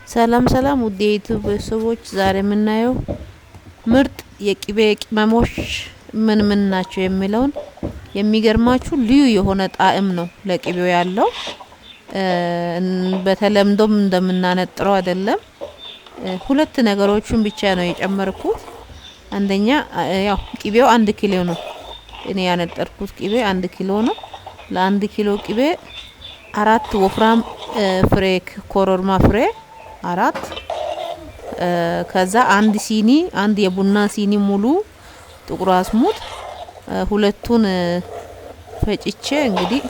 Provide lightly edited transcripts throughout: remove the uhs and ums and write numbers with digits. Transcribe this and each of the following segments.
ሰላም ሰላም ውድ የዩቲዩብ ሰዎች፣ ዛሬ የምናየው ምርጥ የቅቤ ቅመሞች ምን ምን ናቸው የሚለውን የሚገርማችሁ ልዩ የሆነ ጣዕም ነው ለቅቤው ያለው። በተለምዶም እንደምናነጥረው አይደለም። ሁለት ነገሮችን ብቻ ነው የጨመርኩት። አንደኛ ያው ቅቤው 1 ኪሎ ነው። እኔ ያነጠርኩት ቅቤ 1 ኪሎ ነው። ለ1 ኪሎ ቅቤ 4 ወፍራም ፍሬ ኮረሪማ ፍሬ 4 ከዛ 1 ሲኒ 1 የቡና ሲኒ ሙሉ ጥቁር አዝሙድ ሁለቱን ፈጭቼ እንግዲህ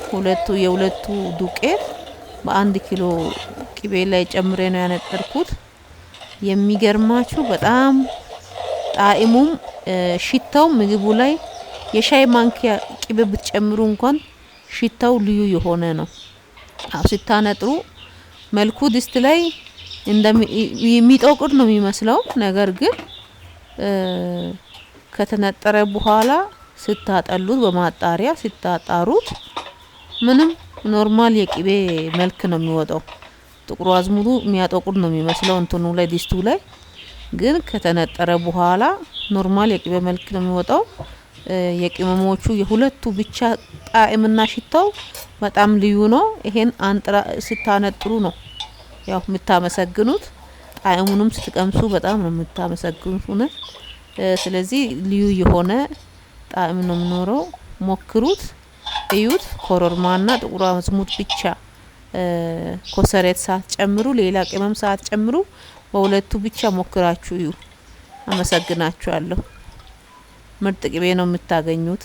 የሁለቱ ዱቄት በ1 ኪሎ ቅቤ ላይ ጨምሬ ነው ያነጠርኩት። የሚገርማችሁ በጣም ጣዕሙም ሽታው ምግቡ ላይ የሻይ ማንኪያ ቅቤ ብትጨምሩ እንኳን ሽታው ልዩ የሆነ ነው። ስታነጥሩ መልኩ ድስት ላይ የሚጠቁር ነው የሚመስለው። ነገር ግን ከተነጠረ በኋላ ስታጠሉት በማጣሪያ ስታጣሩት ምንም ኖርማል የቅቤ መልክ ነው የሚወጣው። ጥቁር አዝሙዱ የሚያጠቁር ነው የሚመስለው እንትኑ ላይ ድስቱ ላይ፣ ግን ከተነጠረ በኋላ ኖርማል የቅቤ መልክ ነው የሚወጣው። የቅመሞቹ የሁለቱ ብቻ ጣዕምና ሽታው በጣም ልዩ ነው። ይሄን ስታነጥሩ ነው ያው የምታመሰግኑት። ጣዕሙንም ስትቀምሱ በጣም ነው የምታመሰግኑት። ስለዚህ ልዩ የሆነ ጣዕም ነው የሚኖረው። ሞክሩት፣ እዩት። ኮረሪማና ጥቁር አዝሙድ ብቻ ኮሰረት ሳትጨምሩ፣ ሌላ ቅመም ሳትጨምሩ በሁለቱ ብቻ ሞክራችሁ እዩ። አመሰግናችኋለሁ። ምርጥ ቅቤ ነው የምታገኙት።